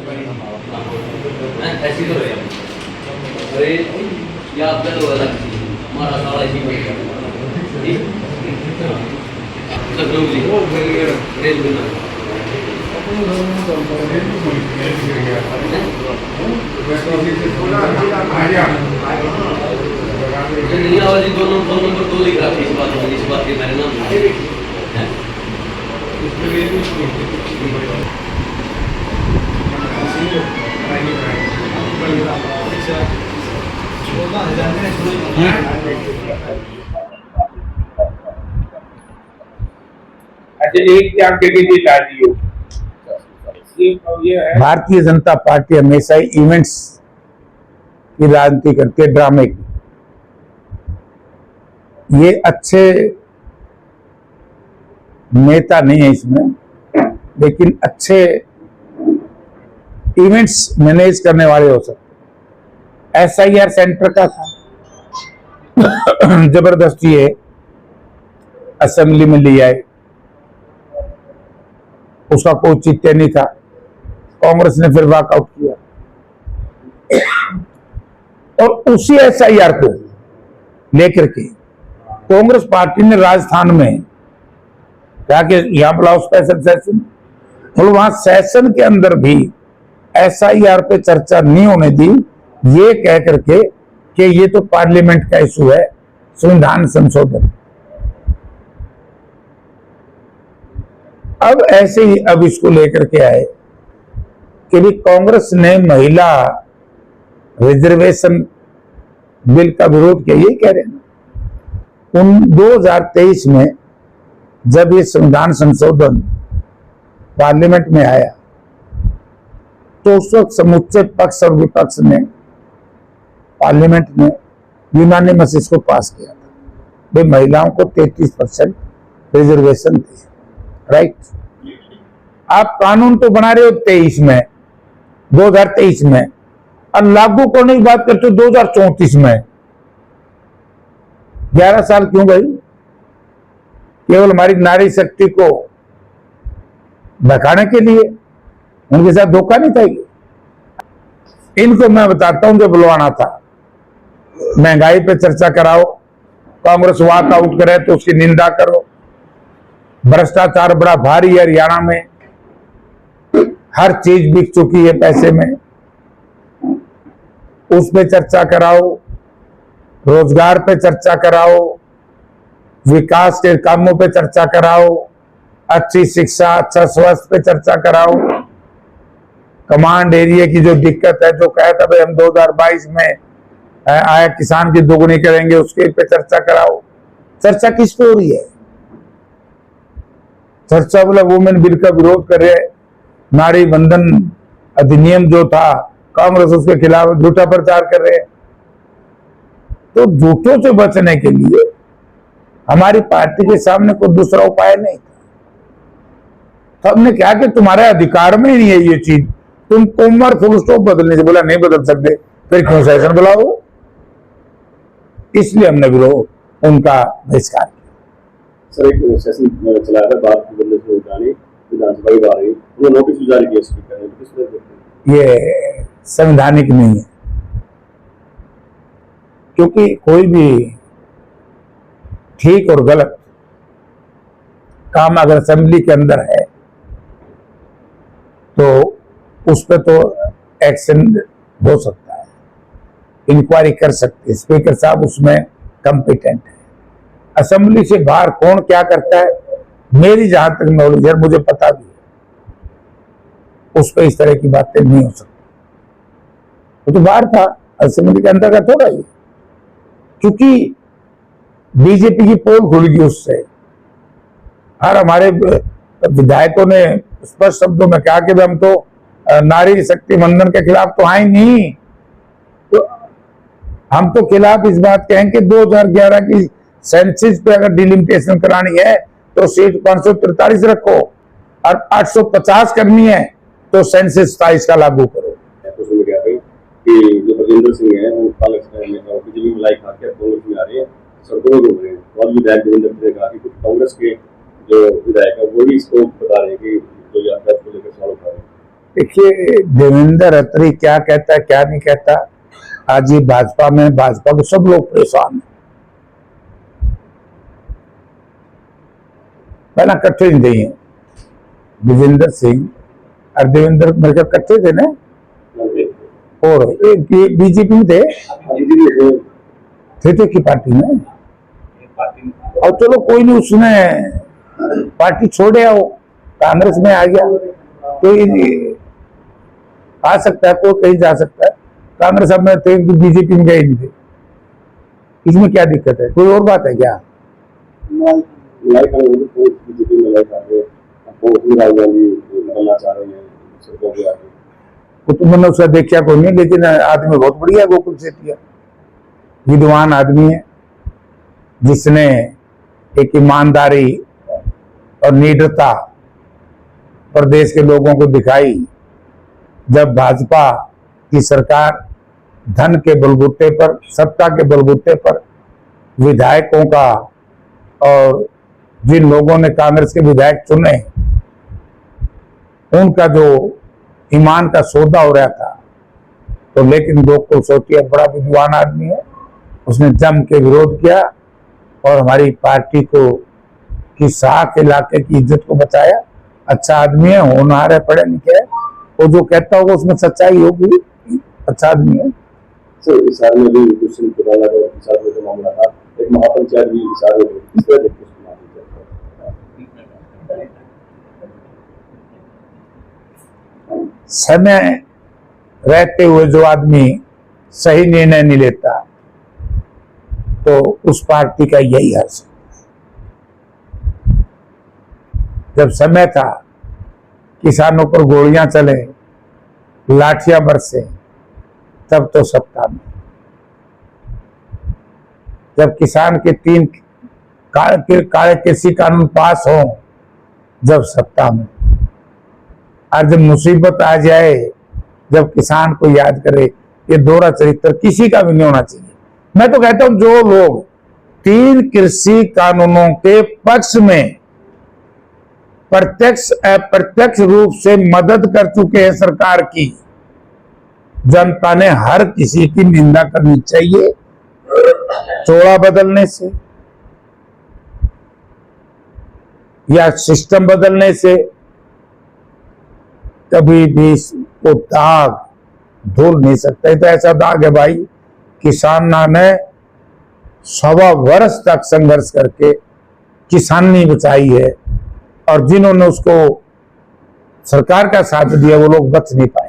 ऐसी तो है। अरे ये आपका तो अलग चीज है, हमारा सारा इसी में ठीक सब लोग रेल बिना नीलावाजी दोनों फोन नंबर 2 लिख रहा था इस बात के मेरे नाम अच्छा, एक क्या कैटेगरी डाली हो? ये है भारतीय जनता पार्टी हमेशा ही इवेंट्स की राजनीति करती है, ड्रामे की। ये अच्छे नेता नहीं है इसमें, लेकिन अच्छे इवेंट्स मैनेज करने वाले हो सकते। SIR सेंटर का था, जबरदस्ती है असेंबली में ले आए, उसका कोई चित्त नहीं था, कांग्रेस ने फिर वॉकआउट किया और उसी SIR को लेकर के कांग्रेस पार्टी ने राजस्थान में कहा कि यहां बुलाओ स्पेशल सेशन, और वहां सेशन के अंदर भी SIR पे चर्चा नहीं होने दी, ये कह करके कि ये तो पार्लियामेंट का इशू है, संविधान संशोधन। अब ऐसे ही अब इसको लेकर के आए कि भी कांग्रेस ने महिला रिजर्वेशन बिल का विरोध किया, यही कह रहे हैं। उन 2023 में जब ये संविधान संशोधन पार्लियामेंट में आया तो उस वक्त समुच्चय पक्ष और विपक्ष ने पार्लियामेंट में यूनानिमस इसको पास किया था, भाई महिलाओं को 33% रिजर्वेशन दी, राइट। आप कानून तो बना रहे हो 2023 में, और लागू करने की बात करते हो 2034 में। 11 साल क्यों भाई? केवल हमारी नारी शक्ति को भड़काने के लिए? उनके साथ धोखा नहीं था ये? इनको मैं बताता हूं, जो बुलवाना था, महंगाई पे चर्चा कराओ, कांग्रेस वॉकआउट करे तो उसकी निंदा करो, भ्रष्टाचार बड़ा भारी है हरियाणा में, हर चीज बिक चुकी है पैसे में, उस पे चर्चा कराओ, रोजगार पे चर्चा कराओ, विकास के कामों पे चर्चा कराओ, अच्छी शिक्षा, अच्छा स्वास्थ्य पे चर्चा कराओ, कमांड एरिया की जो दिक्कत है, जो कहा था भाई हम 2022 में आया किसान की दोगुनी करेंगे, उसके पे चर्चा कराओ। चर्चा किस पे हो रही है? चर्चा बोला वुमेन बिल का विरोध कर रहे, नारी बंधन अधिनियम जो था कांग्रेस उसके खिलाफ झूठा प्रचार कर रहे हैं। तो झूठों से बचने के लिए हमारी पार्टी के सामने कोई दूसरा उपाय नहीं था। तो हमने क्या कि तुम्हारे अधिकार में ही नहीं है ये चीज, तुम उम्र फुल स्टॉप बदलने से बोला नहीं बदल सकते, फिर क्यों सेशन बुलाओ? इसलिए हमने विरोध उनका बहिष्कार किया। सर, एक सेशन चला था, बात बदलने से उठाने विधानसभा की बात है, वो नोटिस जारी किया स्पीकर ने, किस तरह ये संवैधानिक नहीं है, क्योंकि कोई भी ठीक और गलत काम अगर असेंबली के अंदर है तो उस पर तो एक्शन हो सकता है, इंक्वायरी कर सकते हैं, स्पीकर साहब उसमें कॉम्पिटेंट है। असेंबली से बाहर कौन क्या करता है, मेरी जहां तक नॉलेज है, मुझे पता भी है, उस पर इस तरह की बातें नहीं हो सकती। वो तो बाहर था, असेंबली के अंदर का थोड़ा ही, क्योंकि बीजेपी की पोल खुल गई उससे। हर हमारे विधायकों ने स्पष्ट शब्दों में कहा कि हम तो नारी शक्ति बंधन के खिलाफ तो आए नहीं, तो हम तो खिलाफ इस बात के हैं कि 2011 की सेंसस पे अगर डिलिमिटेशन करानी है तो सीट 543 रखो, और 850 करनी है तो सेंसस 27 का लागू करो। कि जो बलजिंदर सिंह है वो कांग्रेस में बीजेपी में लाइक आके कांग्रेस में आ रहे हैं, सड़कों में घूम रहे हैं, और विधायक देवेंद्र सिंह ने कहा कि कुछ कांग्रेस के जो विधायक है वो भी इसको बता रहे हैं कि जो यात्रा को लेकर सवाल उठा रहे हैं। देखिए, देवेंद्र अत्री क्या कहता है क्या नहीं कहता, आज ये भाजपा में, भाजपा को सब लोग परेशान हैं। पहला कट्ठे नहीं थे, विजेंद्र सिंह और देवेंद्र मेरे कट्ठे थे ना, और बीजेपी में थे की पार्टी में। और चलो कोई नहीं, उसने पार्टी छोड़े, वो कांग्रेस में आ गया, तो आ सकता है, कोई कहीं जा सकता है। कांग्रेस अब में थे, बीजेपी में गए नहीं थे, इसमें क्या दिक्कत है? कोई और बात है क्या? वो तो मैंने उसका देखा कोई नहीं, लेकिन आदमी बहुत बढ़िया है गोकुल सेठिया, विद्वान आदमी है, जिसने एक ईमानदारी और निडरता प्रदेश के लोगों को दिखाई। जब भाजपा की सरकार धन के बलबूते पर, सत्ता के बलबूते पर विधायकों का, और जिन लोगों ने कांग्रेस के विधायक चुने, उनका जो ईमान का सौदा हो रहा था, तो लेकिन गोकुल सेठिया बड़ा विद्वान आदमी है, उसने जम के विरोध किया और हमारी पार्टी को की साख इलाके की इज्जत को बचाया। अच्छा आदमी है, होनहार है, पढ़े लिखे है, वो जो कहता होगा उसमें सच्चाई होगी, अच्छा आदमी है। सर हिसार में भी क्वेश्चन खुदाला का हिसार में जो मामला था, एक महापंचायत भी हिसार में थी, इस तरह के समय रहते हुए जो आदमी सही निर्णय नहीं लेता, तो उस पार्टी का यही हर्ष। जब समय था किसानों पर गोलियां चले, लाठियां बरसे, तब तो सत्ता में। जब किसान के 3 काले कृषि कानून पास हो, जब सत्ता में। और जब मुसीबत आ जाए, जब किसान को याद करे, ये दोहरा चरित्र किसी का भी नहीं होना चाहिए। मैं तो कहता हूं, जो लोग 3 कृषि कानूनों के पक्ष में प्रत्यक्ष अप्रत्यक्ष रूप से मदद कर चुके हैं सरकार की, जनता ने हर किसी की निंदा करनी चाहिए। चोला बदलने से या सिस्टम बदलने से कभी भी वो दाग धुल नहीं सकता। तो ऐसा दाग है भाई, किसान ने 1.25 वर्ष तक संघर्ष करके किसानी बचाई है, और जिन्होंने उसको सरकार का साथ दिया वो लोग बच नहीं पाए।